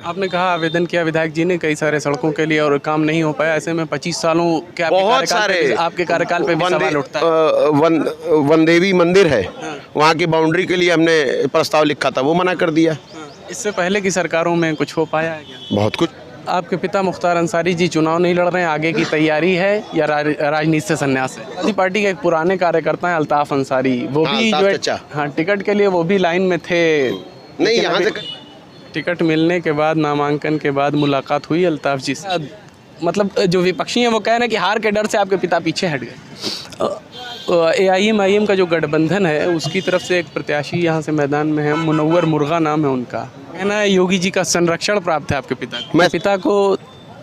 आपने कहा आवेदन किया विधायक जी ने कई सारे सड़कों के लिए और काम नहीं हो पाया, ऐसे में 25 सालों के आपके कार्यकाल पे भी सवाल उठता है। वनदेवी मंदिर है, वहाँ की बाउंड्री के लिए हमने प्रस्ताव लिखा था, वो मना कर दिया। इससे पहले की सरकारों में कुछ हो पाया है क्या? बहुत कुछ। आपके पिता मुख्तार अंसारी जी चुनाव नहीं लड़ रहे हैं, आगे की तैयारी है या राजनीति से संन्यास है? आज़ादी पार्टी के एक पुराने कार्यकर्ता हैं अल्ताफ अंसारी, वो भी जो है हाँ टिकट के लिए वो भी लाइन में थे। नहीं, यहाँ से टिकट मिलने के बाद नामांकन के बाद मुलाकात हुई अल्ताफ जी से। मतलब जो विपक्षी हैं वो कह रहे हैं कि हार के डर से आपके पिता पीछे हट गए। AIM का जो गठबंधन है उसकी तरफ से एक प्रत्याशी यहाँ से मैदान में है, मुनव्वर मुर्गा नाम है उनका। कहना है योगी जी का संरक्षण प्राप्त है आपके पिता को। मैं पिता को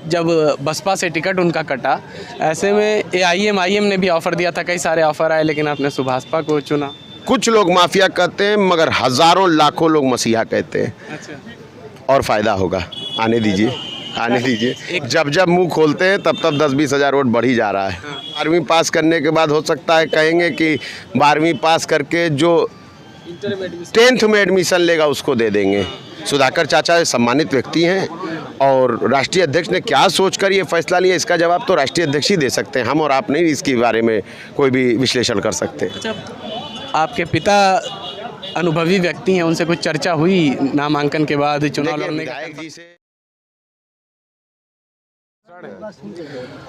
जब बसपा से टिकट उनका कटा, ऐसे में AIM ने भी ऑफ़र दिया था, कई सारे ऑफ़र आए, लेकिन आपने सुभाषपा को चुना। कुछ लोग माफिया कहते हैं मगर हजारों लाखों लोग मसीहा कहते हैं। अच्छा, और फायदा होगा, आने दीजिए, आने दीजिए। जब जब मुंह खोलते हैं तब तब 10-20 हज़ार वोट बढ़ ही जा रहा है। 12वीं पास करने के बाद हो सकता है कहेंगे कि 12वीं पास करके जो 10th में एडमिशन लेगा उसको दे देंगे। सुधाकर चाचा सम्मानित व्यक्ति हैं और राष्ट्रीय अध्यक्ष ने क्या सोचकर ये फैसला लिया, इसका जवाब तो राष्ट्रीय अध्यक्ष ही दे सकते हैं, हम और आप नहीं इसके बारे में कोई भी विश्लेषण कर सकते। अच्छा, आपके पिता अनुभवी व्यक्ति हैं, उनसे कुछ चर्चा हुई नामांकन के बाद चुनाव लड़ने का? जी से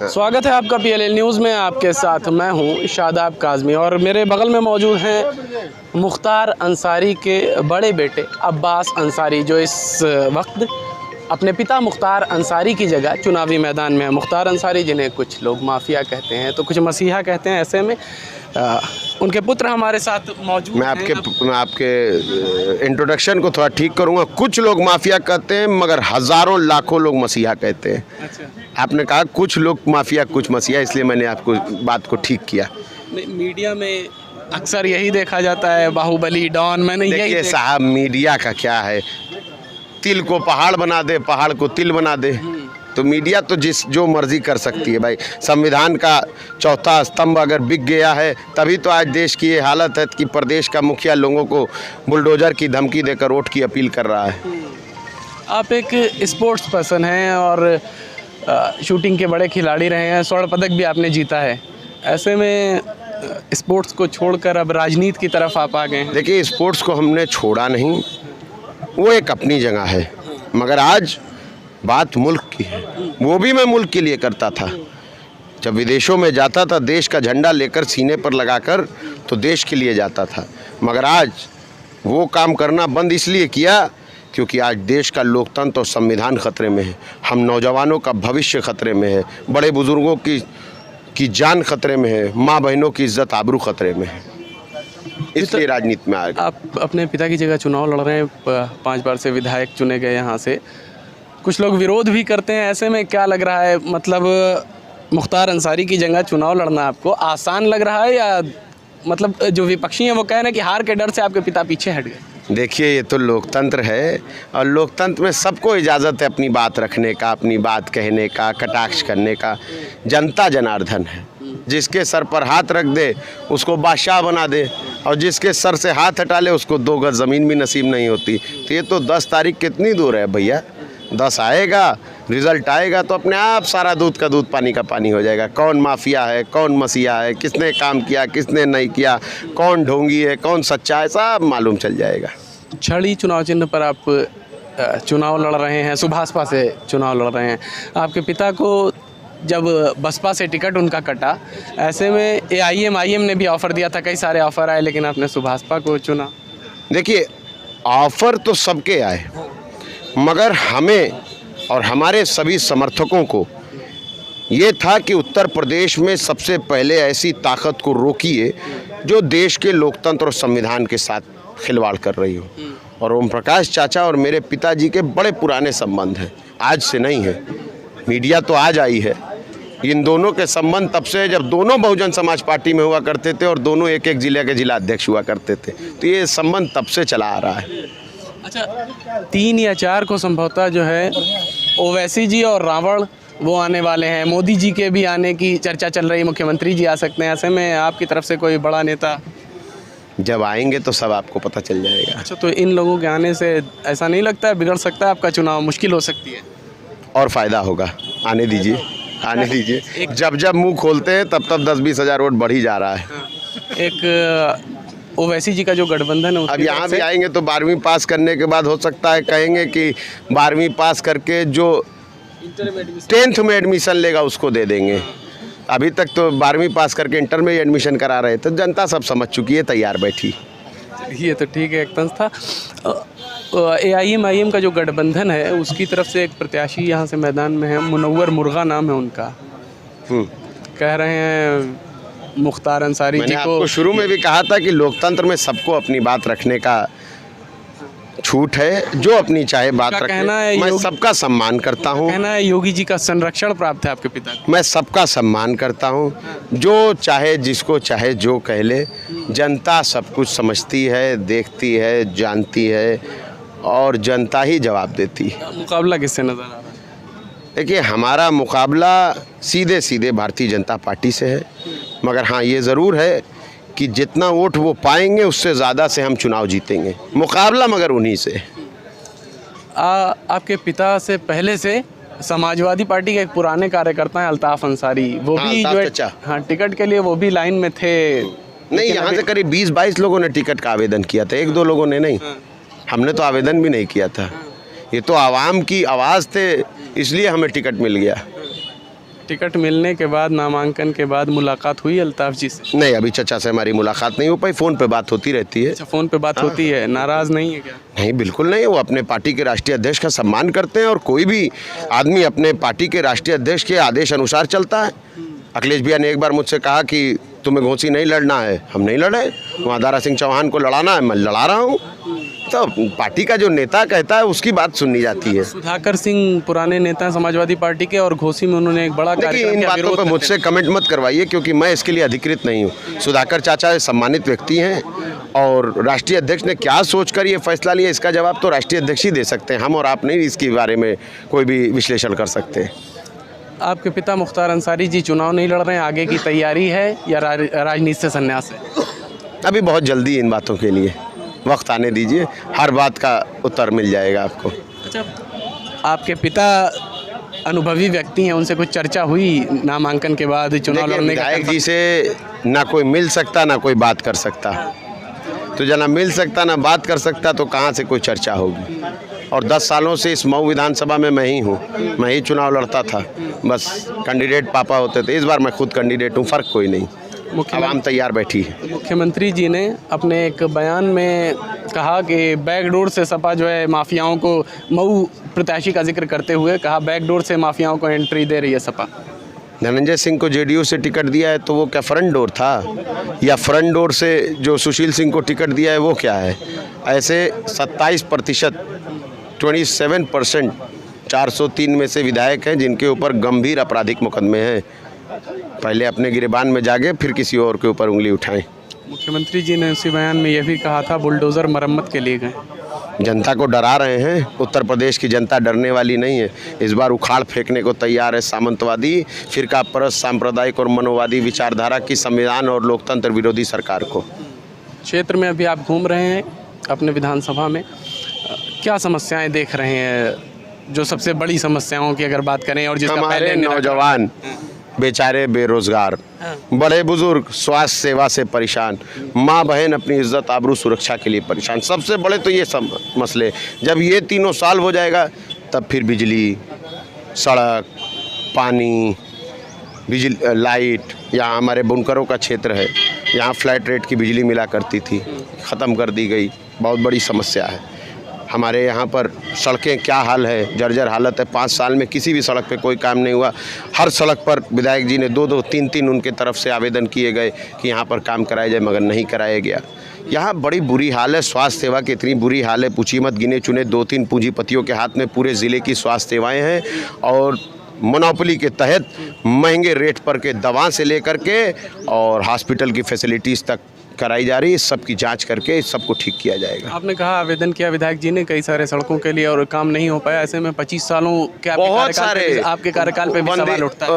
स्वागत है आपका PLL न्यूज़ में। आपके साथ मैं हूं शादाब काज़मी और मेरे बगल में मौजूद हैं मुख्तार अंसारी के बड़े बेटे अब्बास अंसारी, जो इस वक्त अपने पिता मुख्तार अंसारी की जगह चुनावी मैदान में है। मुख्तार अंसारी जिन्हें कुछ लोग माफिया कहते हैं तो कुछ मसीहा कहते हैं, ऐसे में उनके पुत्र हमारे साथ मौजूद हैं। मैं आपके इंट्रोडक्शन को थोड़ा ठीक करूंगा। कुछ लोग माफिया कहते हैं मगर हजारों लाखों लोग मसीहा कहते हैं। अच्छा, आपने कहा कुछ लोग माफिया कुछ मसीहा, इसलिए मैंने आपको बात को ठीक किया। मीडिया में अक्सर यही देखा जाता है, बाहुबली डॉन। मैंने देखिए साहब, मीडिया का क्या है, तिल को पहाड़ बना दे, पहाड़ को तिल बना दे। तो मीडिया तो जो मर्जी कर सकती है भाई। संविधान का चौथा स्तंभ अगर बिक गया है तभी तो आज देश की ये हालत है कि प्रदेश का मुखिया लोगों को बुलडोजर की धमकी देकर वोट की अपील कर रहा है। आप एक स्पोर्ट्स पर्सन हैं और शूटिंग के बड़े खिलाड़ी रहे हैं, स्वर्ण पदक भी आपने जीता है, ऐसे में स्पोर्ट्स को छोड़कर अब राजनीति की तरफ आप आ गए हैं। देखिए, स्पोर्ट्स को हमने छोड़ा नहीं, वो एक अपनी जगह है, मगर आज बात मुल्क की है। वो भी मैं मुल्क के लिए करता था। जब विदेशों में जाता था देश का झंडा लेकर सीने पर लगाकर, तो देश के लिए जाता था। मगर आज वो काम करना बंद इसलिए किया क्योंकि आज देश का लोकतंत्र और संविधान खतरे में है। हम नौजवानों का भविष्य खतरे में है, बड़े बुजुर्गों की जान खतरे में है, माँ बहनों की इज्जत आबरू खतरे में है, इसलिए राजनीति में आ गए। आप अपने पिता की जगह चुनाव लड़ रहे हैं, 5 बार से विधायक चुने गए यहाँ से, कुछ लोग विरोध भी करते हैं, ऐसे में क्या लग रहा है, मतलब मुख्तार अंसारी की जगह चुनाव लड़ना आपको आसान लग रहा है या मतलब जो विपक्षी हैं वो कह रहे हैं कि हार के डर से आपके पिता पीछे हट गए? देखिए, ये तो लोकतंत्र है और लोकतंत्र में सबको इजाज़त है अपनी बात रखने का, अपनी बात कहने का, कटाक्ष करने का। जनता जनार्दन है, जिसके सर पर हाथ रख दे उसको बादशाह बना दे और जिसके सर से हाथ हटा ले उसको 2 गज ज़मीन भी नसीब नहीं होती। तो ये तो 10 तारीख कितनी दूर है भैया, 10 आएगा, रिज़ल्ट आएगा तो अपने आप सारा दूध का दूध पानी का पानी हो जाएगा। कौन माफिया है, कौन मसीहा है, किसने काम किया, किसने नहीं किया, कौन ढोंगी है, कौन सच्चा है, सब मालूम चल जाएगा। छड़ी चुनाव चिन्ह पर आप चुनाव लड़ रहे हैं, सुभाषपा से चुनाव लड़ रहे हैं। आपके पिता को जब बसपा से टिकट उनका कटा, ऐसे में AIM ने भी ऑफ़र दिया था, कई सारे ऑफ़र आए, लेकिन आपने सुभाषपा को चुना। देखिए, ऑफ़र तो सबके आए, मगर हमें और हमारे सभी समर्थकों को ये था कि उत्तर प्रदेश में सबसे पहले ऐसी ताकत को रोकिए जो देश के लोकतंत्र और संविधान के साथ खिलवाड़ कर रही हो। और ओम प्रकाश चाचा और मेरे पिताजी के बड़े पुराने संबंध हैं, आज से नहीं है। मीडिया तो आज आई है, इन दोनों के संबंध तब से जब दोनों बहुजन समाज पार्टी में हुआ करते थे और दोनों एक एक जिले के जिला अध्यक्ष हुआ करते थे। तो ये संबंध तब से चला आ रहा है। अच्छा, 3 या 4 को संभवतः जो है ओवैसी जी और रावण वो आने वाले हैं, मोदी जी के भी आने की चर्चा चल रही, मुख्यमंत्री जी आ सकते हैं, ऐसे में आपकी तरफ से कोई बड़ा नेता? जब आएंगे तो सब आपको पता चल जाएगा। अच्छा, तो इन लोगों के आने से ऐसा नहीं लगता है बिगड़ सकता है आपका चुनाव, मुश्किल हो सकती है? और फ़ायदा होगा, आने दीजिए, आने दीजिए। जब जब मुंह खोलते हैं तब तब 10-20 हज़ार वोट बढ़ ही जा रहा है। एक ओवैसी जी का जो गठबंधन है अब यहाँ भी आएंगे तो 12वीं पास करने के बाद हो सकता है कहेंगे कि 12वीं पास करके जो 10th में एडमिशन लेगा उसको दे देंगे। अभी तक तो 12वीं पास करके इंटर में ही एडमिशन करा रहे, तो जनता सब समझ चुकी है, तैयार बैठी। ये तो ठीक है, एक तंज था। AIM का जो गठबंधन है उसकी तरफ से एक प्रत्याशी यहाँ से मैदान में है, मुनव्वर मुर्गा नाम है उनका। कह रहे हैं मुख्तार अंसारी जी को। आपको शुरू में भी कहा था कि लोकतंत्र में सबको अपनी बात रखने का छूट है, जो अपनी चाहे बात रखे। मैं सबका सम्मान करता हूँ। कहना है योगी जी का संरक्षण प्राप्त है आपके पिता को। मैं सबका सम्मान करता हूँ, जो चाहे जिसको चाहे जो कह ले, जनता सब कुछ समझती है, देखती है, जानती है और जनता ही जवाब देती है। मुकाबला किससे नजर आ रहा है? देखिए, हमारा मुकाबला सीधे सीधे भारतीय जनता पार्टी से है, मगर हाँ ये ज़रूर है कि जितना वोट वो पाएंगे उससे ज़्यादा से हम चुनाव जीतेंगे। मुकाबला मगर उन्हीं से। आपके पिता से पहले से समाजवादी पार्टी के एक पुराने कार्यकर्ता हैं अल्ताफ़ अंसारी, वो भी जो है हाँ टिकट के लिए वो भी लाइन में थे। नहीं, यहाँ से करीब 20-22 लोगों ने टिकट का आवेदन किया था, 1-2 लोगों ने नहीं। हमने तो आवेदन भी नहीं किया था, ये तो आवाम की आवाज़ थे, इसलिए हमें टिकट मिल गया। टिकट मिलने के बाद, नामांकन के बाद मुलाकात हुई अल्ताफ़ जी से? नहीं, अभी चचा से हमारी मुलाकात नहीं हो पाई, फ़ोन पे बात होती रहती है। अच्छा, फ़ोन पे बात होती है। नाराज़ नहीं है क्या? नहीं, बिल्कुल नहीं। वो अपने पार्टी के राष्ट्रीय अध्यक्ष का सम्मान करते हैं और कोई भी आदमी अपने पार्टी के राष्ट्रीय अध्यक्ष के आदेश अनुसार चलता है। अखिलेश भैया ने एक बार मुझसे कहा कि तुम्हें घोसी नहीं लड़ना है, हम नहीं लड़े। वहाँ दारा सिंह चौहान को लड़ाना है, मैं लड़ा रहा हूँ। तो पार्टी का जो नेता कहता है उसकी बात सुननी जाती है। सुधाकर सिंह पुराने नेता समाजवादी पार्टी के और घोसी में उन्होंने एक बड़ा कार्यक्रम इन बातों पर मुझसे कमेंट मत करवाइए, क्योंकि मैं इसके लिए अधिकृत नहीं हूँ। सुधाकर चाचा सम्मानित व्यक्ति हैं और राष्ट्रीय अध्यक्ष ने क्या सोचकर ये फैसला लिया, इसका जवाब तो राष्ट्रीय अध्यक्ष ही दे सकते हैं। हम और आप नहीं इसके बारे में कोई भी विश्लेषण कर सकते। आपके पिता मुख्तार अंसारी जी चुनाव नहीं लड़ रहे हैं, आगे की तैयारी है या राजनीति से संन्यास है? अभी बहुत जल्दी इन बातों के लिए, वक्त आने दीजिए, हर बात का उत्तर मिल जाएगा आपको। अच्छा, आपके पिता अनुभवी व्यक्ति हैं, उनसे कुछ चर्चा हुई नामांकन के बाद चुनाव लड़ने का? विधायक जी से ना कोई मिल सकता ना कोई बात कर सकता, तो जना मिल सकता ना बात कर सकता तो कहाँ से कोई चर्चा होगी। और 10 सालों से इस मऊ विधानसभा में मैं ही हूँ, मैं ही चुनाव लड़ता था, बस कैंडिडेट पापा होते थे। इस बार मैं खुद कैंडिडेट हूँ, फ़र्क कोई नहीं। आवाम तैयार बैठी है। मुख्यमंत्री जी ने अपने एक बयान में कहा कि बैकडोर से सपा जो है माफियाओं को, मऊ प्रत्याशी का जिक्र करते हुए कहा बैकडोर से माफियाओं को एंट्री दे रही है सपा। धनंजय सिंह को जेडीयू से टिकट दिया है तो वो क्या फ्रंट डोर था, या फ्रंट डोर से जो सुशील सिंह को टिकट दिया है वो क्या है? ऐसे 27%, 27% 403 में से विधायक हैं जिनके ऊपर गंभीर आपराधिक मुकदमे हैं। पहले अपने गिरेबान में जागे, फिर किसी और के ऊपर उंगली उठाएं। मुख्यमंत्री जी ने उसी बयान में यह भी कहा था बुलडोज़र मरम्मत के लिए गए। जनता को डरा रहे हैं। उत्तर प्रदेश की जनता डरने वाली नहीं है, इस बार उखाड़ फेंकने को तैयार है सामंतवादी, फिरका परस्त, सांप्रदायिक और मनोवादी विचारधारा की संविधान और लोकतंत्र विरोधी सरकार को। क्षेत्र में अभी आप घूम रहे हैं अपने विधानसभा में, क्या समस्याएं देख रहे हैं, जो सबसे बड़ी समस्याओं की अगर बात करें? और जिसका हमारे नौजवान बेचारे बेरोजगार, बड़े बुजुर्ग स्वास्थ्य सेवा से परेशान, माँ बहन अपनी इज्जत आबरू सुरक्षा के लिए परेशान। सबसे बड़े तो ये सब मसले, जब ये तीनों साल हो जाएगा तब फिर बिजली, सड़क, पानी, बिजली, लाइट। यहाँ हमारे बुनकरों का क्षेत्र है, यहाँ फ्लैट रेट की बिजली मिला करती थी, ख़त्म कर दी गई, बहुत बड़ी समस्या है। हमारे यहाँ पर सड़कें क्या हाल है, जर्जर हालत है। 5 साल में किसी भी सड़क पे कोई काम नहीं हुआ। हर सड़क पर विधायक जी ने 2-2, 3-3 उनके तरफ से आवेदन किए गए कि यहाँ पर काम कराया जाए, मगर नहीं कराया गया। यहाँ बड़ी बुरी हाल है, स्वास्थ्य सेवा की इतनी बुरी हाल है, पूछिए मत। गिने चुने 2-3 पूंजीपतियों के हाथ में पूरे ज़िले की स्वास्थ्य सेवाएँ हैं और मोनोपोली के तहत महंगे रेट पर के दवा से लेकर के और हॉस्पिटल की फैसिलिटीज़ तक कराई जा रही है। सबकी जांच करके सबको ठीक किया जाएगा। आपने कहा आवेदन किया विधायक जी ने कई सारे सड़कों के लिए और काम नहीं हो पाया। ऐसे में 25 सालों के बहुत सारे आपके कार्यकाल पे भी सवाल उठता है।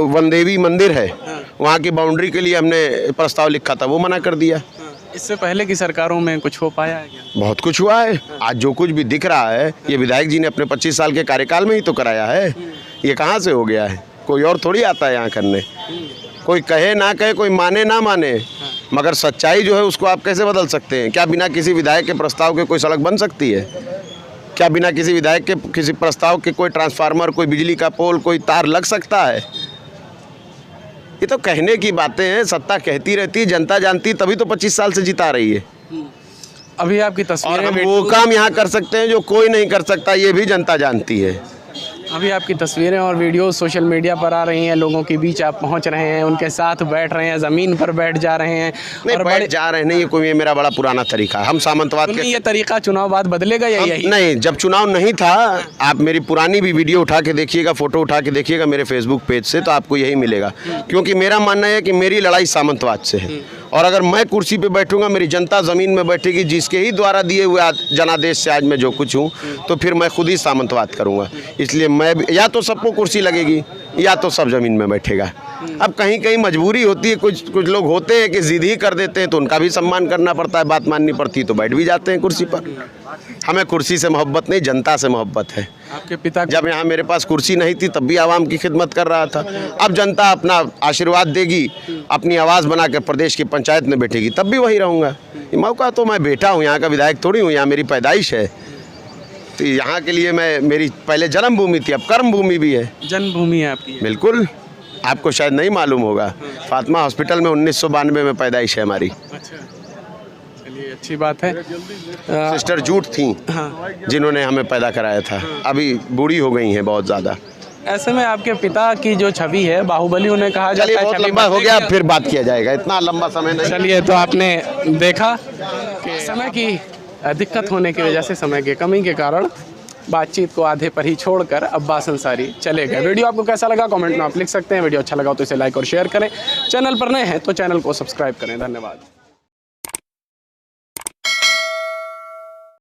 वनदेवी मंदिर है, वहाँ की बाउंड्री के लिए हमने प्रस्ताव लिखा था, वो मना कर दिया। इससे पहले की सरकारों में कुछ हो पाया है क्या? बहुत कुछ हुआ है। आज जो कुछ भी दिख रहा है ये विधायक जी ने अपने 25 साल के कार्यकाल में ही तो कराया है। ये कहाँ से हो गया है? कोई और थोड़ी आता है यहाँ करने। कोई कहे ना कहे, कोई माने ना माने, मगर सच्चाई जो है उसको आप कैसे बदल सकते हैं? क्या बिना किसी विधायक के प्रस्ताव के कोई सड़क बन सकती है? क्या बिना किसी विधायक के किसी प्रस्ताव के कोई ट्रांसफार्मर, कोई बिजली का पोल, कोई तार लग सकता है? ये तो कहने की बातें हैं। सत्ता कहती रहती, जनता जानती, तभी तो 25 साल से जिता रही है। अभी आपकी और तस्वीरें हम वो काम यहाँ कर सकते हैं जो कोई नहीं कर सकता, ये भी जनता जानती है। अभी आपकी तस्वीरें और वीडियो सोशल मीडिया पर आ रही हैं, लोगों के बीच आप पहुंच रहे हैं, उनके साथ बैठ रहे हैं, ज़मीन पर बैठ जा रहे हैं नहीं, और बैठ जा रहे नहीं, ये कोई मेरा बड़ा पुराना तरीका है। हम सामंतवाद तो के नहीं, ये तरीका चुनाव बाद बदलेगा या यही? नहीं, जब चुनाव नहीं था, आप मेरी पुरानी भी वीडियो उठा के देखिएगा, फोटो उठा के देखिएगा मेरे फेसबुक पेज से, तो आपको यही मिलेगा। क्योंकि मेरा मानना है कि मेरी लड़ाई सामंतवाद से है, और अगर मैं कुर्सी पे बैठूंगा, मेरी जनता ज़मीन में बैठेगी, जिसके ही द्वारा दिए हुए जनादेश से आज मैं जो कुछ हूँ, तो फिर मैं खुद ही सामंतवाद करूँगा। इसलिए मैं या तो सबको कुर्सी लगेगी या तो सब ज़मीन में बैठेगा। अब कहीं कहीं मजबूरी होती है, कुछ लोग होते हैं कि जिद ही कर देते हैं, तो उनका भी सम्मान करना पड़ता है, बात माननी पड़ती है, तो बैठ भी जाते हैं कुर्सी पर। हमें कुर्सी से मोहब्बत नहीं, जनता से मोहब्बत है। आपके पिता जब यहाँ मेरे पास कुर्सी नहीं थी तब भी आवाम की खिदमत कर रहा था। अब जनता अपना आशीर्वाद देगी, अपनी आवाज़ बना के प्रदेश की पंचायत में बैठेगी, तब भी वहीं रहूँगा। ये मौका तो मैं बेटा हूँ, यहाँ का विधायक थोड़ी हूँ, यहाँ मेरी पैदाइश है। तो यहाँ के लिए मेरी पहले जन्मभूमि थी, अब कर्मभूमि भी है। जन्मभूमि है आपकी? बिल्कुल, आपको शायद नहीं मालूम होगा, फातिमा हॉस्पिटल में 1992 में पैदाइश है हमारी। अच्छा, चलिए अच्छी बात है। सिस्टर जूट थी जिन्होंने हमें पैदा कराया था, अभी बूढ़ी हो गई हैं बहुत ज़्यादा। ऐसे में आपके पिता की जो छवि है, बाहुबली उन्हें कहा जाता चलिए है, बहुत छवि लंबा हो बदलेगी गया, क्या? फिर बात किया जाएगा, इतना लंबा समय नहीं। चलिए, तो आपने देखा कि समय की दिक्कत होने की वजह से, समय की कमी के कारण बातचीत को आधे पर ही छोड़कर अब्बास अंसारी चले गए। वीडियो आपको कैसा लगा कमेंट में आप लिख सकते हैं। वीडियो अच्छा लगा तो इसे लाइक और शेयर करें। चैनल पर नए हैं तो चैनल को सब्सक्राइब करें। धन्यवाद।